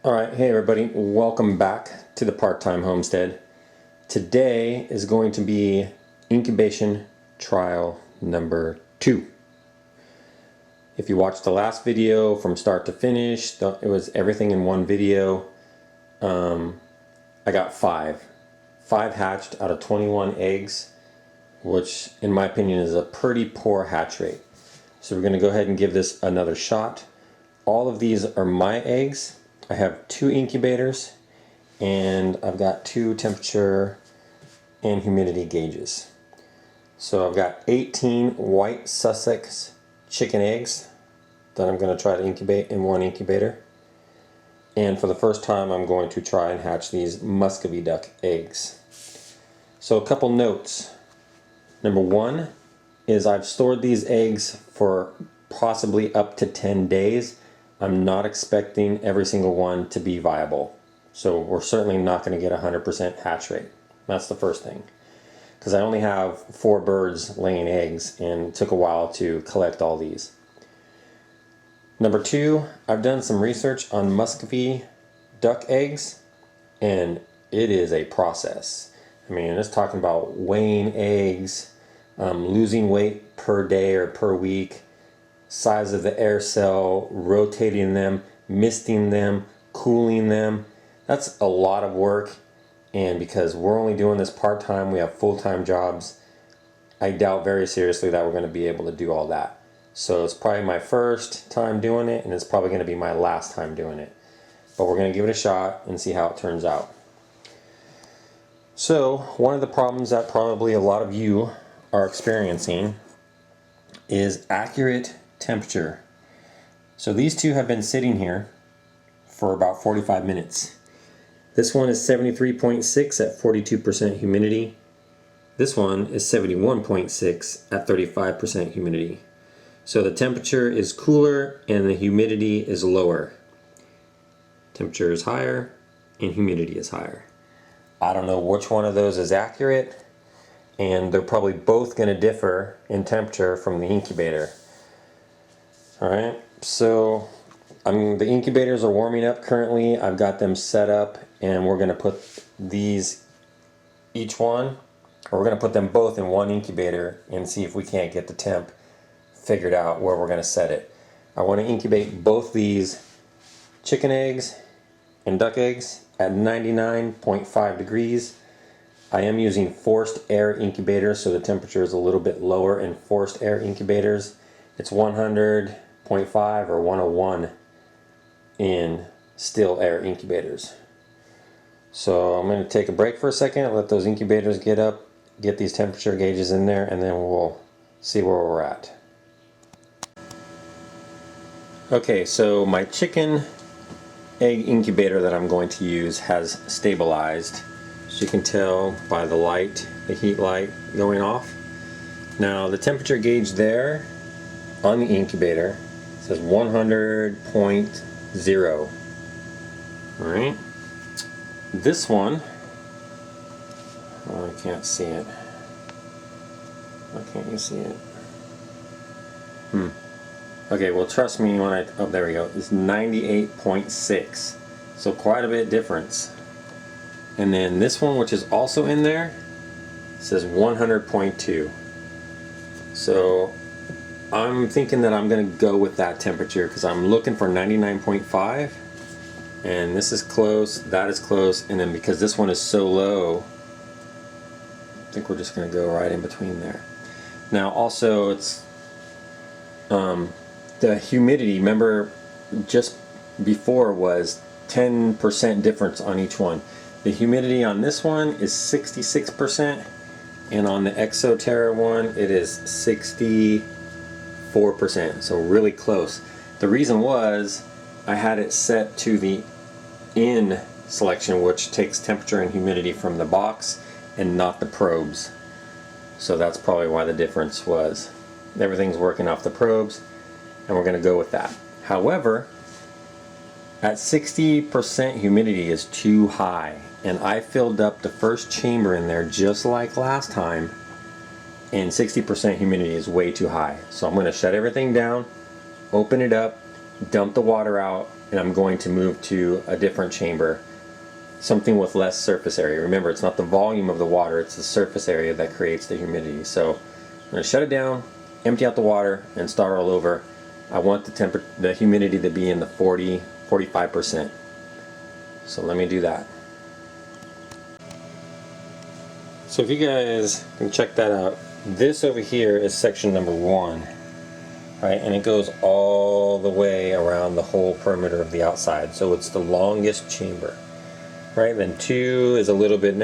Alright, hey everybody, welcome back to the Part-Time Homestead. Today is going to be incubation trial number 2. If you watched the last video from start to finish, it was everything in one video. I got 5 hatched out of 21 eggs, which in my opinion is a pretty poor hatch rate. So we're going to go ahead and give this another shot. All of these are my eggs. I have 2 incubators and I've got 2 temperature and humidity gauges. So I've got 18 white Sussex chicken eggs that I'm going to try to incubate in one incubator. And for the first time I'm going to try and hatch these Muscovy duck eggs. So a couple notes. Number 1 is I've stored these eggs for possibly up to 10 days. I'm not expecting every single one to be viable. So we're certainly not going to get 100% hatch rate. That's the first thing. Because I only have 4 birds laying eggs and it took a while to collect all these. Number 2, I've done some research on Muscovy duck eggs and it is a process. I mean, it's talking about weighing eggs, losing weight per day or per week, size of the air cell, rotating them, misting them, cooling them. That's a lot of work, and because we're only doing this part-time, we have full-time jobs, I doubt very seriously that we're going to be able to do all that. So it's probably my first time doing it, and it's probably going to be my last time doing it. But we're going to give it a shot and see how it turns out. So one of the problems that probably a lot of you are experiencing is accurate temperature. So these 2 have been sitting here for about 45 minutes. This one is 73.6 at 42% humidity. This one is 71.6 at 35% humidity. So the temperature is cooler and the humidity is lower. Temperature is higher and humidity is higher. I don't know which one of those is accurate, and they're probably both going to differ in temperature from the incubator. Alright, so the incubators are warming up currently. I've got them set up and we're going to put these, each one, or we're going to put them both in one incubator and see if we can't get the temp figured out where we're going to set it. I want to incubate both these chicken eggs and duck eggs at 99.5 degrees. I am using forced air incubators, so the temperature is a little bit lower in forced air incubators. It's 100.5 or 101 in still air incubators. So I'm going to take a break for a second, let those incubators get up, get these temperature gauges in there, and then we'll see where we're at. Okay, so my chicken egg incubator that I'm going to use has stabilized. As you can tell by the light, the heat light going off. Now the temperature gauge there on the incubator says 100.0. Alright. This one, oh, I can't see it. Why can't you see it? Okay, well trust me when oh there we go, it's 98.6. So quite a bit difference. And then this one, which is also in there, says 100.2. So I'm thinking that I'm going to go with that temperature because I'm looking for 99.5, and this is close, that is close, and then because this one is so low, I think we're just going to go right in between there. Now also it's the humidity, remember just before was 10% difference on each one. The humidity on this one is 66%, and on the Exoterra one it is 64%, so really close. The reason was I had it set to the in selection, which takes temperature and humidity from the box and not the probes. So that's probably why the difference was. Everything's working off the probes, and we're going to go with that. However, at 60% humidity is too high, and I filled up the first chamber in there just like last time, and 60% humidity is way too high. So I'm going to shut everything down, open it up, dump the water out, and I'm going to move to a different chamber, something with less surface area. Remember, it's not the volume of the water, it's the surface area that creates the humidity. So I'm going to shut it down, empty out the water, and start all over. I want the humidity to be in the 40-45%. So let me do that. So if you guys can check that out, this over here is section number 1, right? And it goes all the way around the whole perimeter of the outside. So it's the longest chamber, right? Then 2 is a little bit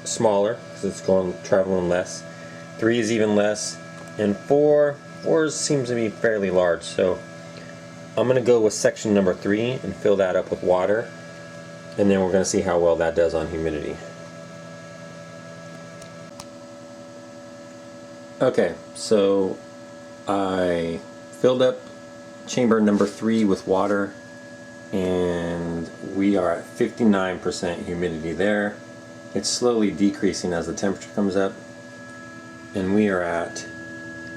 smaller, because it's traveling less. 3 is even less, and 4 seems to be fairly large. So I'm going to go with section number 3 and fill that up with water, and then we're going to see how well that does on humidity. Okay, so I filled up chamber number 3 with water, and we are at 59% humidity there. It's slowly decreasing as the temperature comes up, and we are at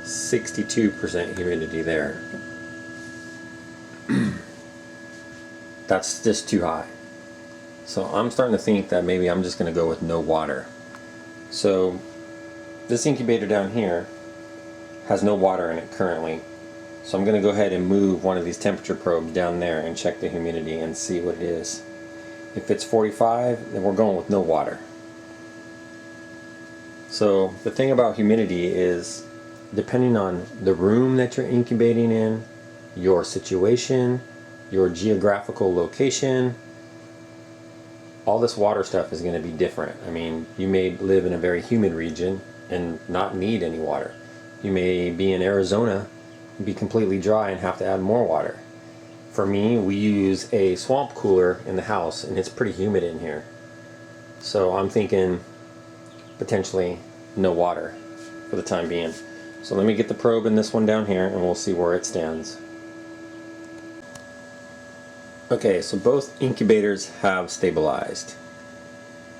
62% humidity there. That's just too high. So I'm starting to think that maybe I'm just going to go with no water. So this incubator down here has no water in it currently. So I'm going to go ahead and move one of these temperature probes down there and check the humidity and see what it is. If it's 45, then we're going with no water. So the thing about humidity is, depending on the room that you're incubating in, your situation, your geographical location, all this water stuff is going to be different. I mean, you may live in a very humid region and not need any water. You may be in Arizona and be completely dry and have to add more water. For me, we use a swamp cooler in the house, and it's pretty humid in here. So I'm thinking potentially no water for the time being. So let me get the probe in this one down here, and we'll see where it stands. Okay, so both incubators have stabilized.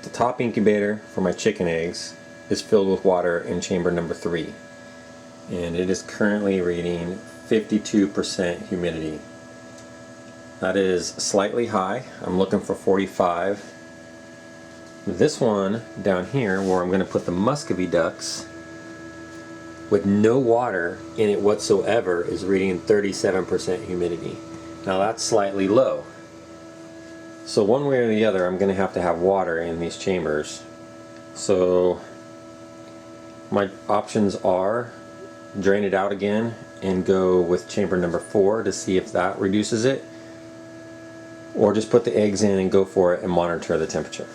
The top incubator for my chicken eggs is filled with water in chamber number 3, and it is currently reading 52% humidity. That is slightly high. I'm looking for 45. This one down here, where I'm going to put the muscovy ducks with no water in it whatsoever, is reading 37% humidity. Now that's slightly low. So one way or the other, I'm going to have water in these chambers. So my options are drain it out again and go with chamber number 4 to see if that reduces it, or just put the eggs in and go for it and monitor the temperature.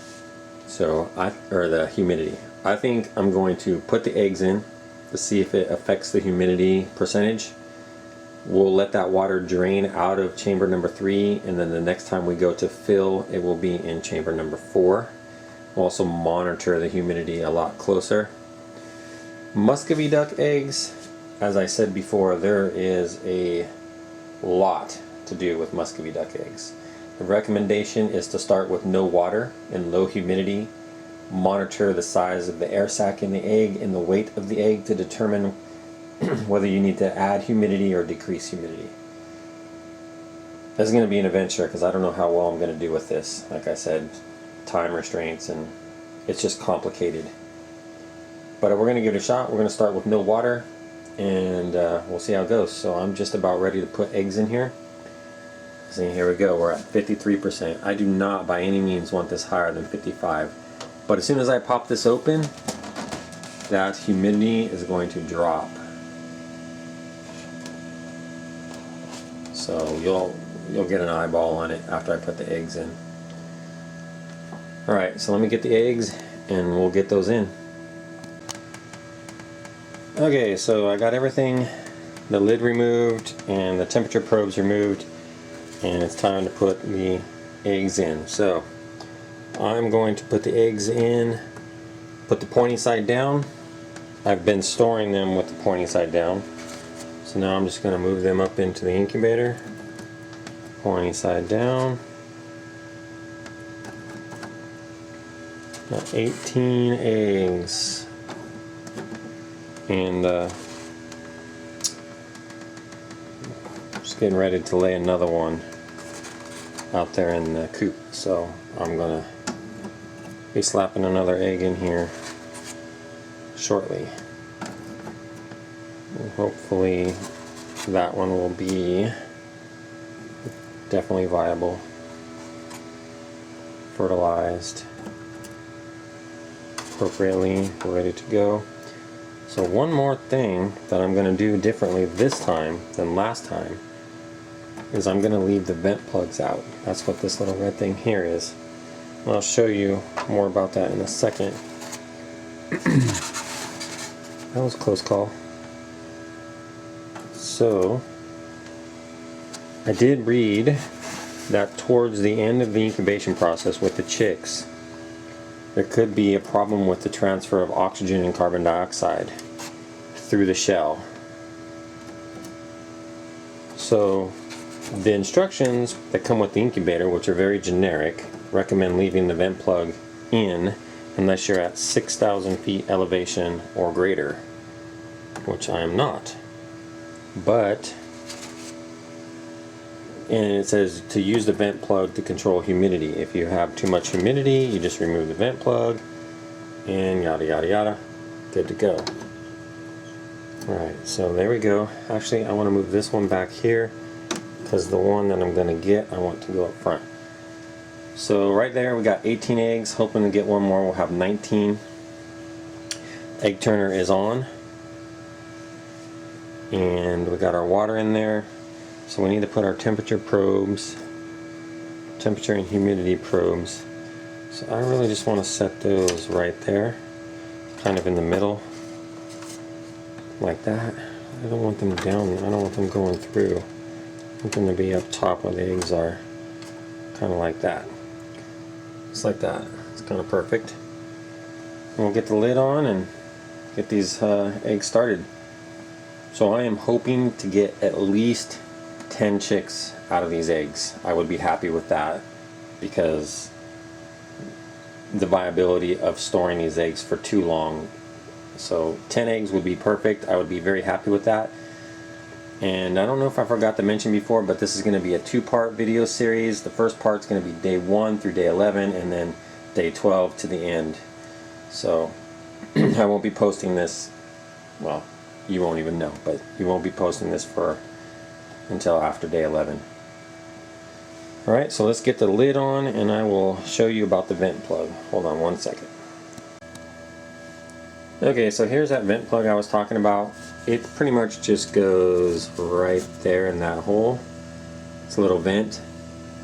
Or the humidity. I think I'm going to put the eggs in to see if it affects the humidity percentage. We'll let that water drain out of chamber number 3, and then the next time we go to fill, it will be in chamber number 4. We'll also monitor the humidity a lot closer. Muscovy duck eggs, as I said before, there is a lot to do with muscovy duck eggs. The recommendation is to start with no water and low humidity. Monitor the size of the air sac in the egg and the weight of the egg to determine whether you need to add humidity or decrease humidity. This is going to be an adventure because I don't know how well I'm going to do with this. Like I said, time restraints, and it's just complicated. But we're going to give it a shot. We're going to start with no water, and we'll see how it goes. So I'm just about ready to put eggs in here. See, here we go. We're at 53%. I do not by any means want this higher than 55. But as soon as I pop this open, that humidity is going to drop. So you'll get an eyeball on it after I put the eggs in. Alright, so let me get the eggs and we'll get those in. Okay, so I got everything, the lid removed and the temperature probes removed, and it's time to put the eggs in. So I'm going to put the eggs in, put the pointy side down. I've been storing them with the pointy side down. So now I'm just going to move them up into the incubator, pointy side down. Got 18 eggs, and just getting ready to lay another one. out there in the coop. So I'm gonna be slapping another egg in here shortly. And hopefully that one will be definitely viable, fertilized appropriately, ready to go. So one more thing that I'm going to do differently this time than last time is I'm going to leave the vent plugs out. That's what this little red thing here is. And I'll show you more about that in a second. That was a close call. So I did read that towards the end of the incubation process with the chicks, there could be a problem with the transfer of oxygen and carbon dioxide through the shell. So the instructions that come with the incubator, which are very generic, recommend leaving the vent plug in unless you're at 6,000 feet elevation or greater, which I am not. But, and it says to use the vent plug to control humidity. If you have too much humidity, you just remove the vent plug and yada yada yada, good to go. Alright, so there we go. Actually, I want to move this one back here because the one that I'm going to get, I want to go up front. So right there we got 18 eggs, hoping to get one more, we'll have 19. Egg turner is on. And we got our water in there. So we need to put our temperature probes, temperature and humidity probes. So I really just want to set those right there, kind of in the middle, like that. I don't want them down, I don't want them going through. I want them to be up top where the eggs are, kind of like that. Just like that. It's kind of perfect. And we'll get the lid on and get these eggs started. So I am hoping to get at least 10 chicks out of these eggs. I would be happy with that because the viability of storing these eggs for too long. So 10 eggs would be perfect. I would be very happy with that. And I don't know if I forgot to mention before, but this is going to be a two-part video series. The first part's going to be day 1 through day 11 and then day 12 to the end. So I won't be posting this, well, you won't even know, but you won't be posting this until after day 11. Alright, so let's get the lid on and I will show you about the vent plug. Hold on one second. Okay, so here's that vent plug I was talking about. It pretty much just goes right there in that hole. It's a little vent.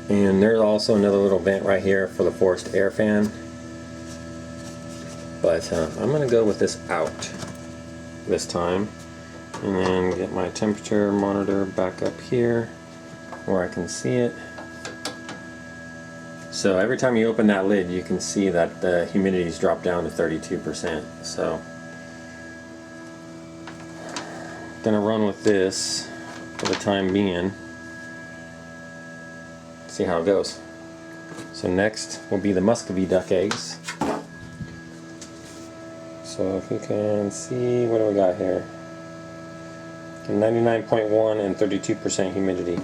And there's also another little vent right here for the forced air fan. But I'm going to go with this out this time. And then get my temperature monitor back up here where I can see it. So every time you open that lid, you can see that the humidity's dropped down to 32%. So I'm gonna run with this for the time being. See how it goes. So next will be the muscovy duck eggs. So if you can see, what do we got here? 99.1 and 32% humidity.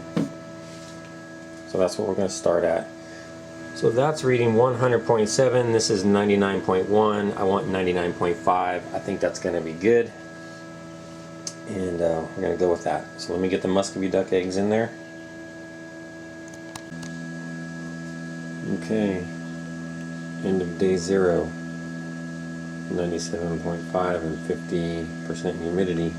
So that's what we're going to start at. So that's reading 100.7. This is 99.1. I want 99.5. I think that's going to be good. And we're going to go with that. So let me get the muscovy duck eggs in there. Okay. End of day 0. 97.5 and 50% humidity.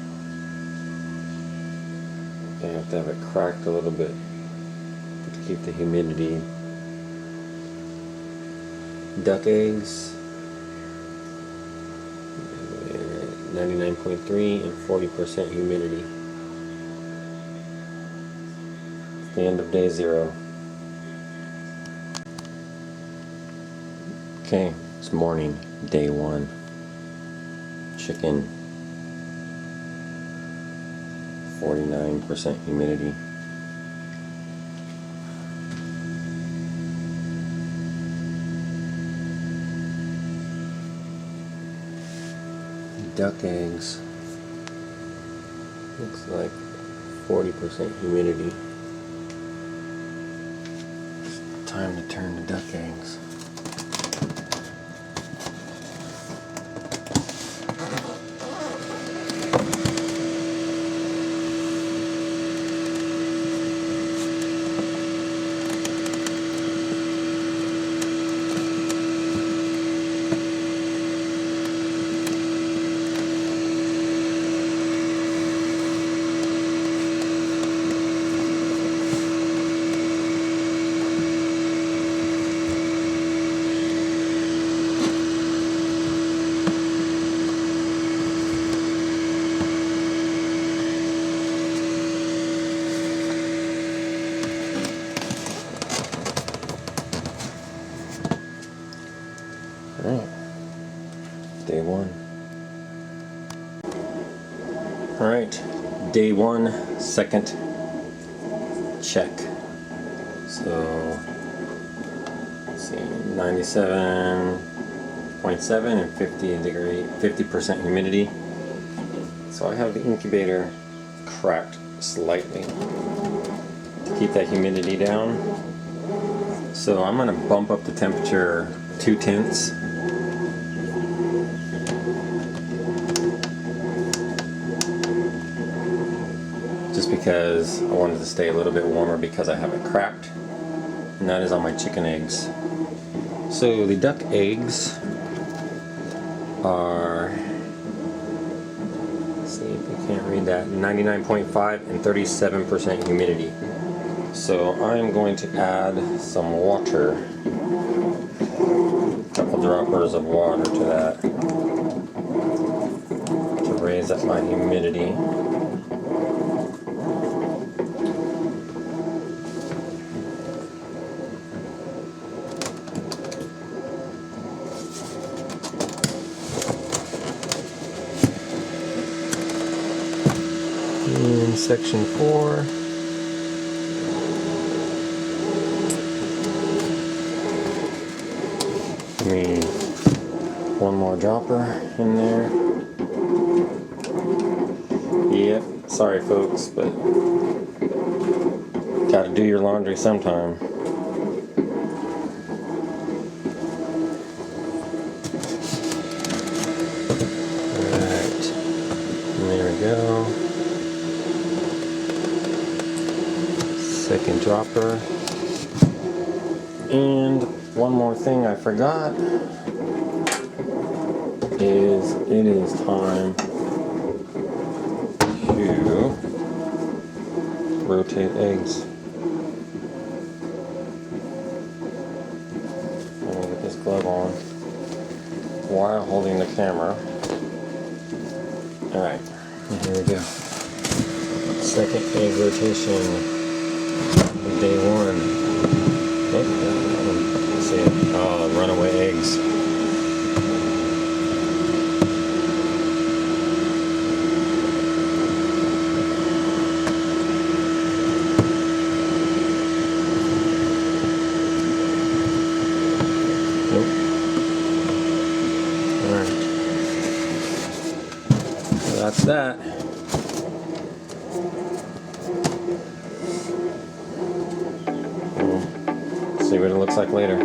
I have to have it cracked a little bit to keep the humidity. Duck eggs, 99.3 and 40% humidity. It's the end of day 0. Okay, it's morning, day 1. Chicken. 49% humidity. Duck eggs. Looks like 40% humidity. time to turn the duck eggs. Alright, day one. Alright, day one, second check. So, let's see, 97.7 and 50% humidity. So I have the incubator cracked slightly to keep that humidity down. So I'm going to bump up the temperature 0.2. Just because I wanted to stay a little bit warmer because I have it cracked, and that is on my chicken eggs. So the duck eggs are, let's see if you can't read that, 99.5 and 37% humidity. So I'm going to add some water, a couple droppers of water to that to raise up my humidity. In section 4, give me one more dropper in there. Yep, sorry folks, but gotta do your laundry sometime. Alright, there we go. Second dropper. And one more thing I forgot is it is time to rotate eggs. Let me get this glove on while holding the camera. Alright, here we go. Second egg rotation. Day one. Oh, let's see it. Oh, runaway eggs. Nope. Alright. So that's that. See what it looks like later.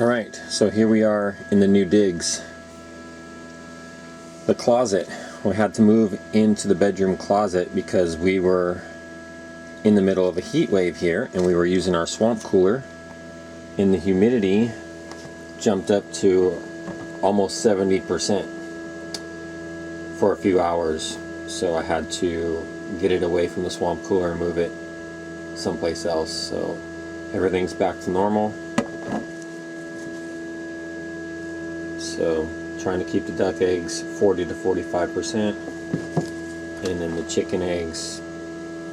Alright, so here we are in the new digs. The closet. We had to move into the bedroom closet because we were in the middle of a heat wave here and we were using our swamp cooler, and the humidity jumped up to almost 70% for a few hours. So I had to get it away from the swamp cooler and move it someplace else. So everything's back to normal. So trying to keep the duck eggs 40 to 45%, and then the chicken eggs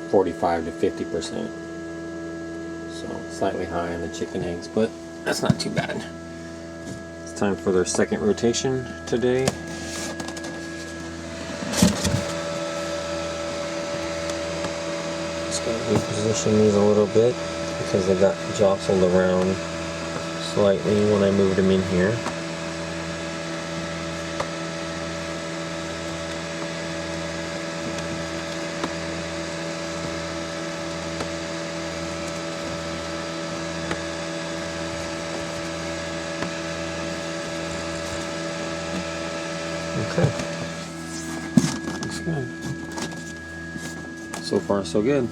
45 to 50%. So slightly high on the chicken eggs, but that's not too bad. It's time for their second rotation today. Just gotta reposition these a little bit because they got jostled around slightly when I moved them in here. Okay, looks good. So far, so good.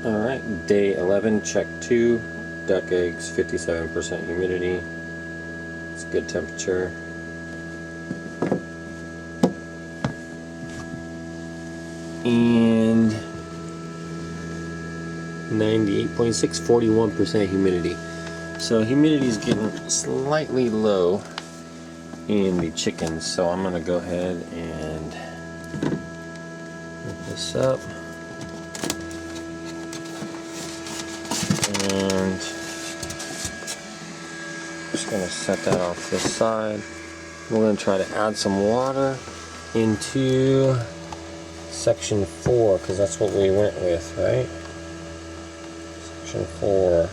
Alright, day 11, check 2, duck eggs, 57% humidity. It's a good temperature. And 98.6, 41% humidity. So humidity is getting slightly low in the chickens, so I'm going to go ahead and put this up. And just going to set that off this side. We're going to try to add some water into section 4 because that's what we went with, right? Section 4.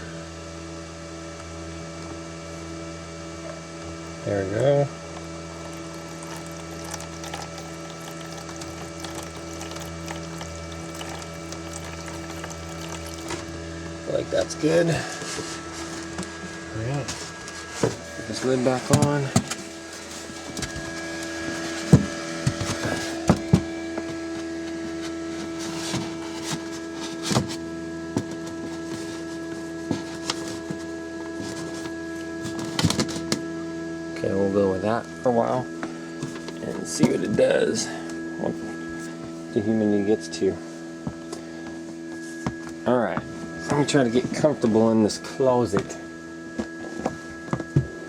There we go. Like that's good. Alright. Put this lid back on. Okay, we'll go with that for a while and see what it does, what the humidity gets to. Alright. Let me try to get comfortable in this closet.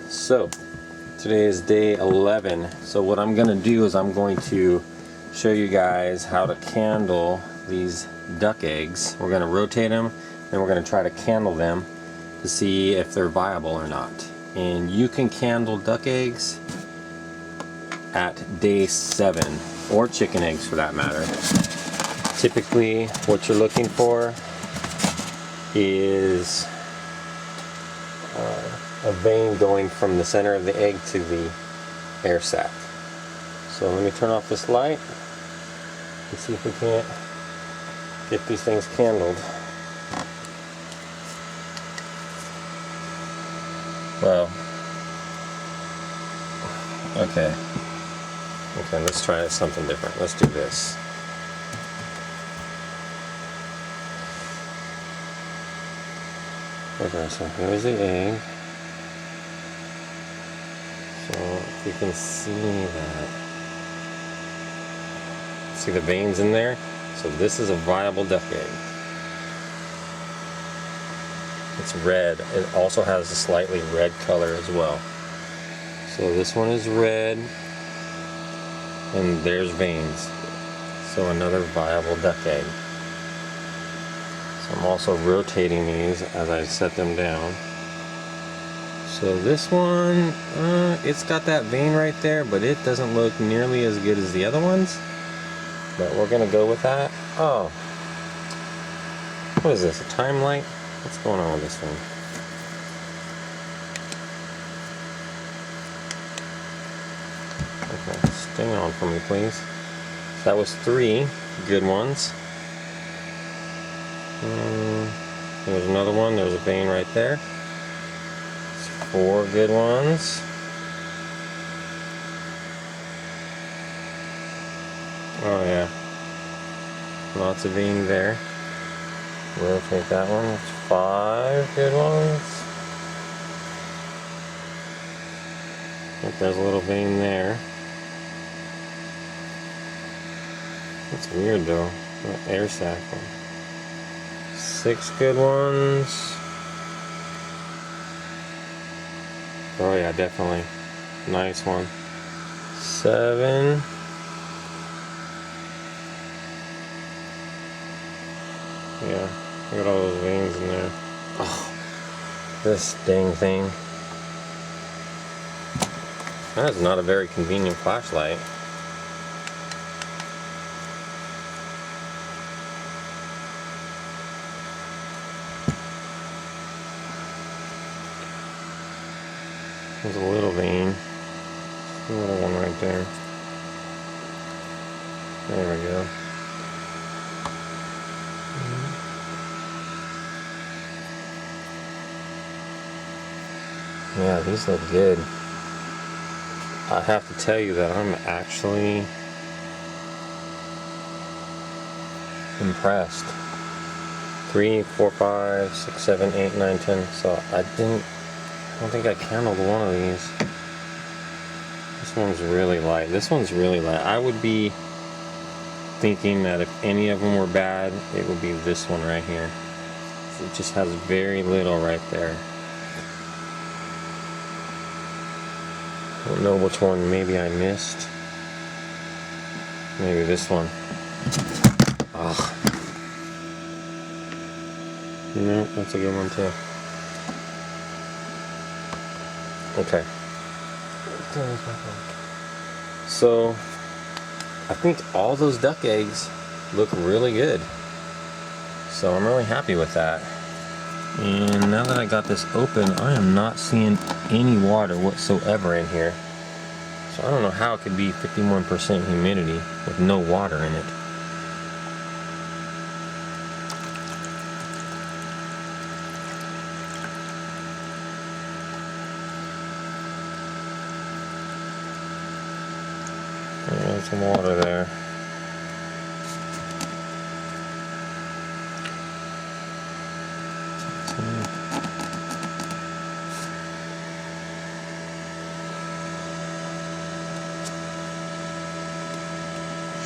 So, today is day 11. So what I'm going to do is I'm going to show you guys how to candle these duck eggs. We're going to rotate them, and we're going to try to candle them to see if they're viable or not. And you can candle duck eggs at day 7, or chicken eggs for that matter. Typically, what you're looking for is a vein going from the center of the egg to the air sac. So let me turn off this light and see if we can't get these things candled. Well, okay, let's try something different. Let's do this. Okay, so here's the egg. So if you can see that. See the veins in there? So this is a viable duck egg. It's red. It also has a slightly red color as well. So this one is red, and there's veins. So another viable duck egg. So I'm also rotating these as I set them down. So this one, it's got that vein right there, but it doesn't look nearly as good as the other ones. But we're gonna go with that. Oh, what is this, a time light? What's going on with this one? Okay, stay on for me, please. So that was 3 good ones. There's another one, there's a vein right there. 4 good ones. Oh yeah, lots of vein there. Rotate that one. That's 5 good ones. I think there's a little vein there. That's weird though. The air sac one. 6 good ones. Oh yeah, definitely. Nice one. 7. Yeah, look at all those veins in there. Oh, this dang thing. That is not a very convenient flashlight. There's a little vein. A little one right there. There we go. Yeah, these look good. I have to tell you that I'm actually impressed. 3, 4, 5, 6, 7, 8, 9, 10. So I don't think I counted one of these. This one's really light. This one's really light. I would be thinking that if any of them were bad, it would be this one right here. It just has very little right there. I don't know which one maybe I missed. Maybe this one. Ugh. No, that's a good one too. Okay. So, I think all those duck eggs look really good. So I'm really happy with that. And now that I got this open, I am not seeing any water whatsoever in here. So I don't know how it could be 51% humidity with no water in it. There's some water there.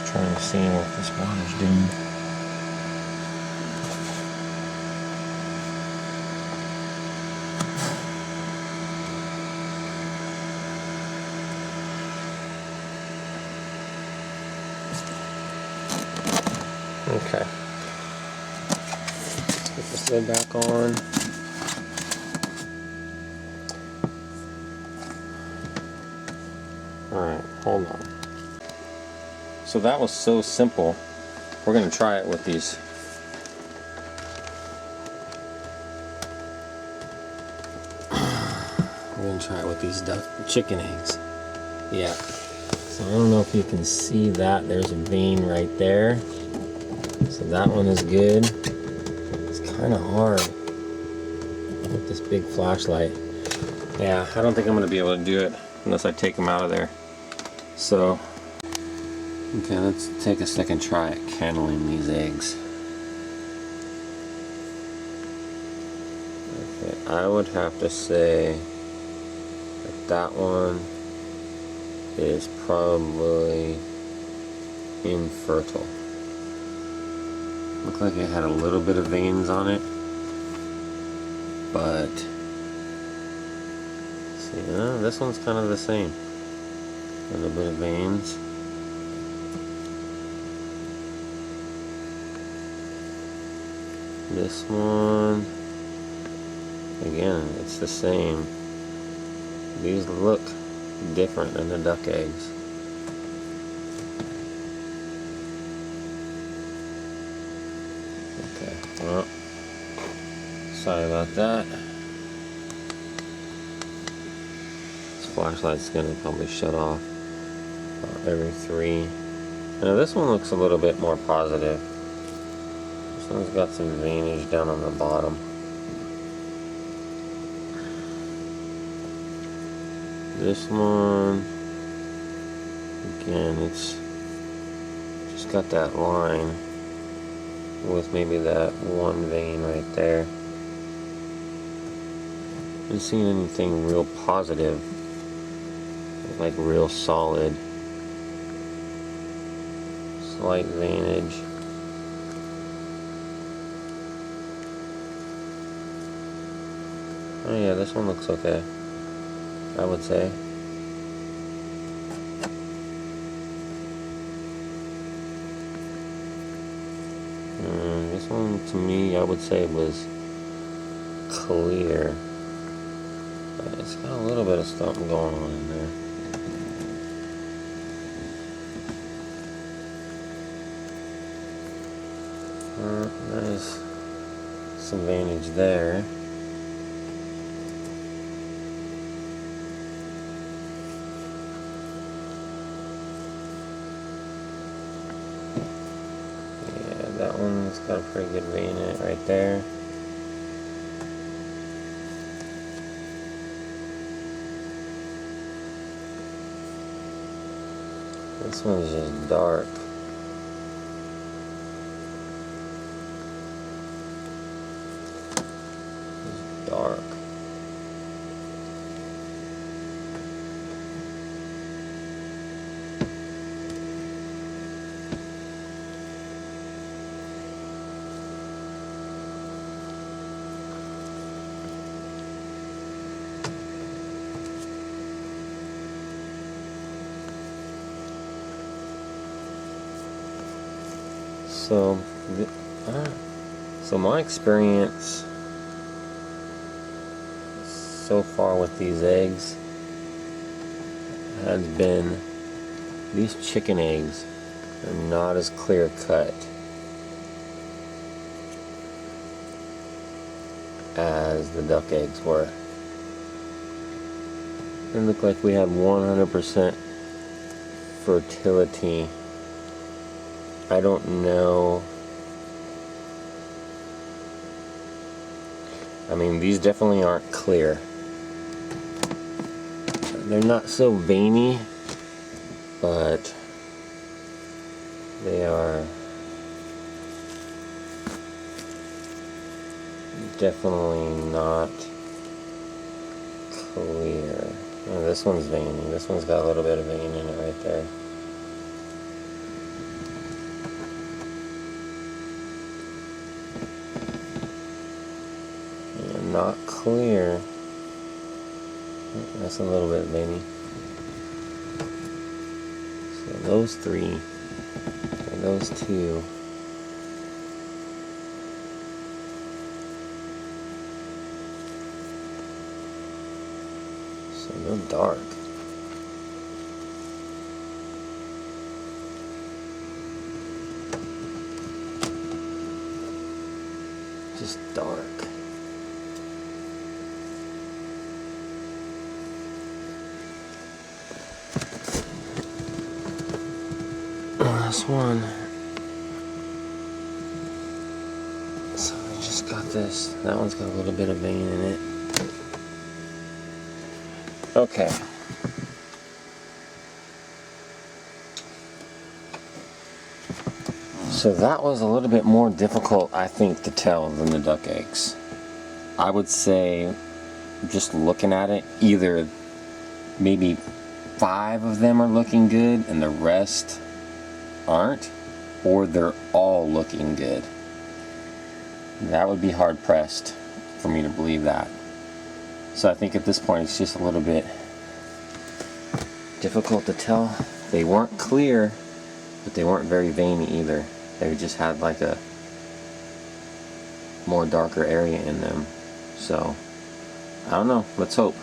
Trying to see what this water's doing. Okay. Let's get this lid back on. Alright, hold on. So that was so simple. We're going to try it with these. We're going to try it with these chicken eggs. Yeah. So I don't know if you can see that. There's a vein right there. So that one is good. It's kind of hard with this big flashlight. Yeah, I don't think I'm going to be able to do it unless I take them out of there. So okay, let's take a second try at candling these eggs. Okay, I would have to say that that one is probably infertile. Looked like it had a little bit of veins on it, but see, this one's kind of the same. A little bit of veins. This one, again, it's the same. These look different than the duck eggs. Okay, well, sorry about that. This flashlight's gonna probably shut off every 3. Now this one looks a little bit more positive. This one's got some veinage down on the bottom. This one, again, it's just got that line with maybe that one vein right there. I haven't seen anything real positive, like real solid. Slight veinage. Oh yeah, this one looks okay, I would say. This one, to me, I would say was clear. But it's got a little bit of something going on in there. There's some veinage there. That one's got a pretty good vein in it right there. This one's just dark. It's dark. So my experience so far with these eggs has been these chicken eggs are not as clear cut as the duck eggs were. It looked like we had 100% fertility. I don't know. I mean, these definitely aren't clear. They're not so veiny, but they are definitely not clear. Oh, this one's veiny. This one's got a little bit of vein in it right there. Not clear. That's a little bit veiny. So those 3 and those 2. So they're dark. Just dark. This one, so I just got this. That one's got a little bit of vein in it. Okay. So that was a little bit more difficult, I think, to tell than the duck eggs. I would say, just looking at it, either maybe 5 of them are looking good and the rest aren't, or they're all looking good. That would be hard pressed for me to believe that. So I think at this point it's just a little bit difficult to tell. They weren't clear, but they weren't very veiny either. They just had like a more darker area in them. So I don't know, let's hope.